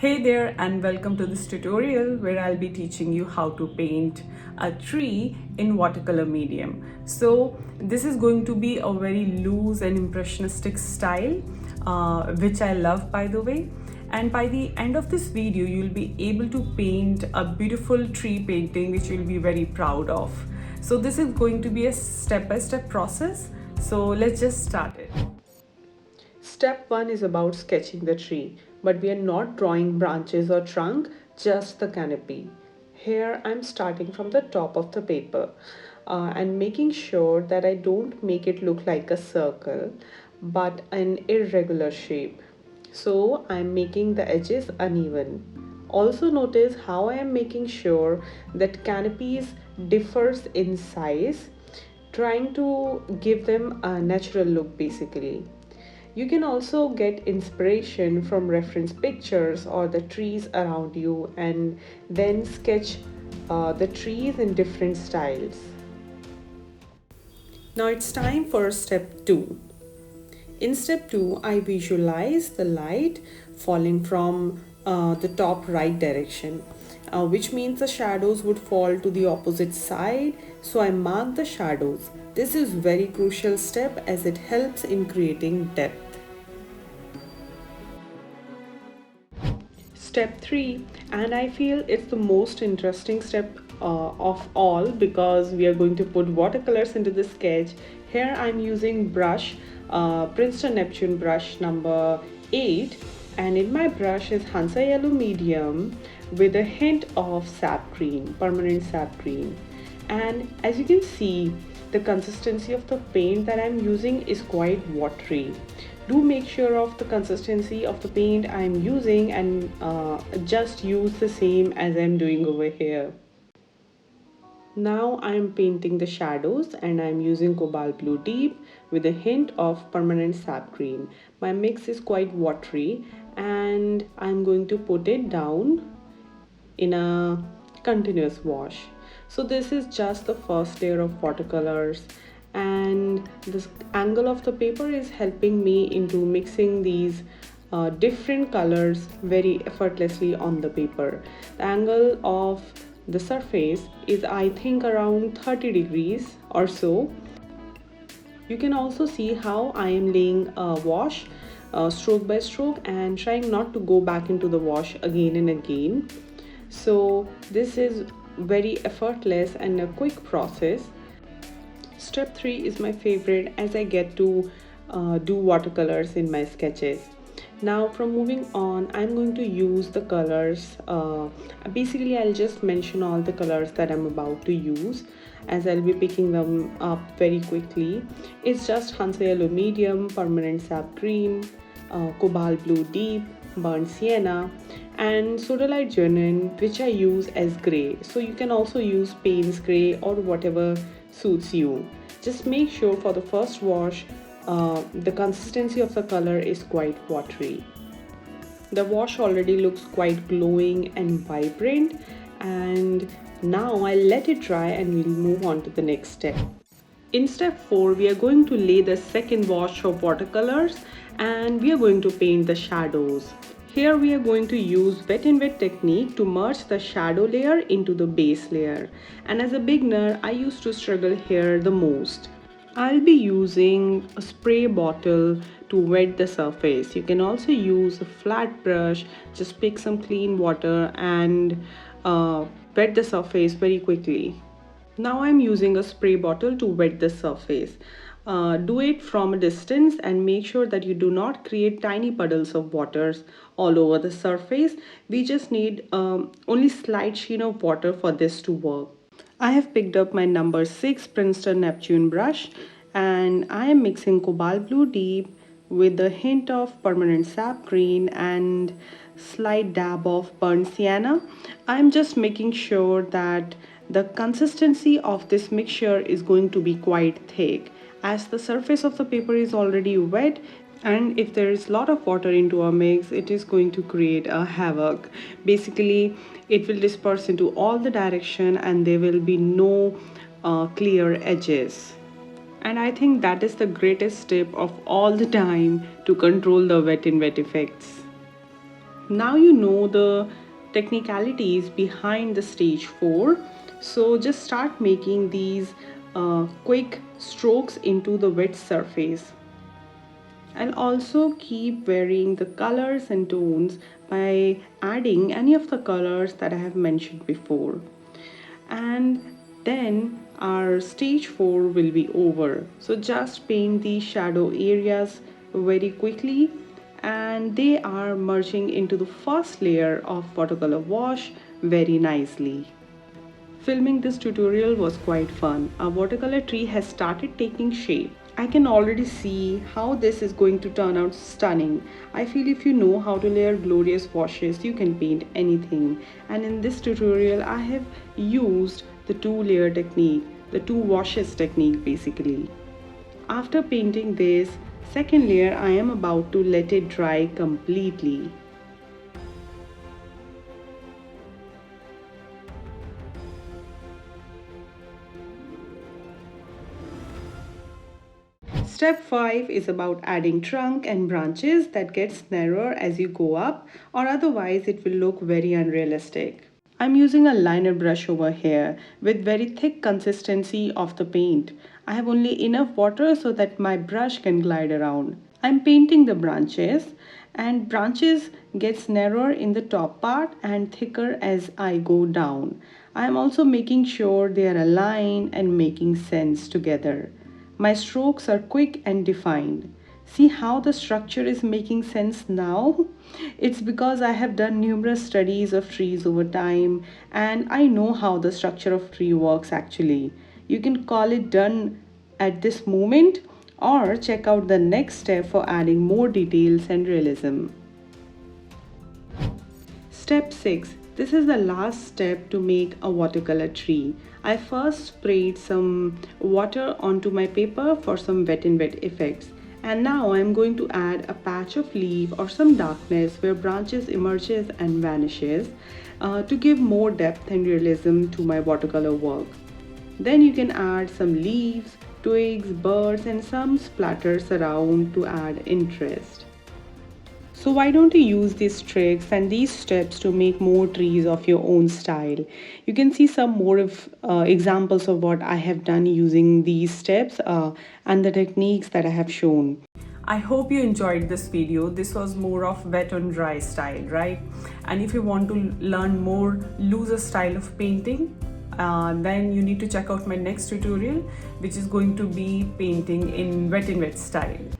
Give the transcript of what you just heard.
Hey there and welcome to this tutorial where I'll be teaching you how to paint a tree in watercolor medium. So this is going to be a very loose and impressionistic style, which I love, by the way. And by the end of this video, you'll be able to paint a beautiful tree painting which you'll be very proud of. So this is going to be a step-by-step process. So let's just start it. Step 1 is about sketching the tree, but we are not drawing branches or trunk, just the canopy. Here I'm starting from the top of the paper and making sure that I don't make it look like a circle but an irregular shape. So I'm making the edges uneven. Also notice how I am making sure that canopies differs in size, trying to give them a natural look basically. You can also get inspiration from reference pictures or the trees around you and then sketch the trees in different styles. Now it's time for step 2. In step 2, I visualize the light falling from the top right direction, which means the shadows would fall to the opposite side. So I mark the shadows. This is very crucial step as it helps in creating depth. Step 3, and I feel it's the most interesting step of all because we are going to put watercolors into the sketch. Here I'm using brush, Princeton Neptune brush number 8, and in my brush is Hansa Yellow Medium with a hint of sap green, permanent sap green. And as you can see, the consistency of the paint that I'm using is quite watery. Do make sure of the consistency of the paint I'm using and just use the same as I'm doing over here. Now I'm painting the shadows and I'm using Cobalt Blue Deep with a hint of permanent sap green. My mix is quite watery and I'm going to put it down in a continuous wash. So this is just the first layer of watercolors, and this angle of the paper is helping me into mixing these different colors very effortlessly on the paper. The angle of the surface is, I think, around 30 degrees or so. You can also see how I am laying a wash stroke by stroke and trying not to go back into the wash again and again. So this is very effortless and a quick process. Step 3 is my favorite as I get to do watercolors in my sketches. Now from moving on, I'm going to use the colors. Basically, I'll just mention all the colors that I'm about to use as I'll be picking them up very quickly. It's just Hansa Yellow Medium, Permanent Sap Green, Cobalt Blue Deep, Burnt Sienna, and Sodalite Genuine, which I use as gray. So you can also use Payne's gray or whatever suits you. Just make sure for the first wash the consistency of the color is quite watery. The wash already looks quite glowing and vibrant, and now I'll let it dry and we'll move on to the next step. In step 4, we are going to lay the second wash of watercolors and we are going to paint the shadows. Here we are going to use wet and wet technique to merge the shadow layer into the base layer. And as a beginner, I used to struggle here the most. I'll be using a spray bottle to wet the surface. You can also use a flat brush, just pick some clean water and wet the surface very quickly. Now I'm using a spray bottle to wet the surface. Do it from a distance and make sure that you do not create tiny puddles of waters all over the surface. We just need only slight sheen of water for this to work. I have picked up my number 6 Princeton Neptune brush and I am mixing Cobalt Blue Deep with a hint of permanent sap green and slight dab of burnt sienna. I'm just making sure that the consistency of this mixture is going to be quite thick as the surface of the paper is already wet, and if there is a lot of water into our mix, it is going to create a havoc. Basically, it will disperse into all the direction and there will be no clear edges. And I think that is the greatest tip of all the time to control the wet in wet effects. Now you know the technicalities behind the stage 4. So just start making these quick strokes into the wet surface. And also keep varying the colors and tones by adding any of the colors that I have mentioned before. And then our stage 4 will be over. So just paint the shadow areas very quickly, and they are merging into the first layer of watercolor wash very nicely. Filming this tutorial was quite fun. Our watercolor tree has started taking shape. I can already see how this is going to turn out stunning. I feel if you know how to layer glorious washes, you can paint anything. And in this tutorial, I have used the 2-layer technique, the 2 washes technique basically. After painting this second layer, I am about to let it dry completely. Step 5 is about adding trunk and branches that gets narrower as you go up, or otherwise it will look very unrealistic. I'm using a liner brush over here with very thick consistency of the paint. I have only enough water so that my brush can glide around. I'm painting the branches, and branches gets narrower in the top part and thicker as I go down. I am also making sure they are aligned and making sense together. My strokes are quick and defined. See how the structure is making sense now? It's because I have done numerous studies of trees over time, and I know how the structure of tree works actually. You can call it done at this moment, or check out the next step for adding more details and realism. Step 6. This is the last step to make a watercolor tree. I first sprayed some water onto my paper for some wet in wet effects. And now I am going to add a patch of leaf or some darkness where branches emerges and vanishes to give more depth and realism to my watercolor work. Then you can add some leaves, twigs, birds and some splatters around to add interest. So why don't you use these tricks and these steps to make more trees of your own style? You can see some more examples of what I have done using these steps and the techniques that I have shown. I hope you enjoyed this video. This was more of wet on dry style, right? And if you want to learn more looser style of painting, then you need to check out my next tutorial, which is going to be painting in wet style.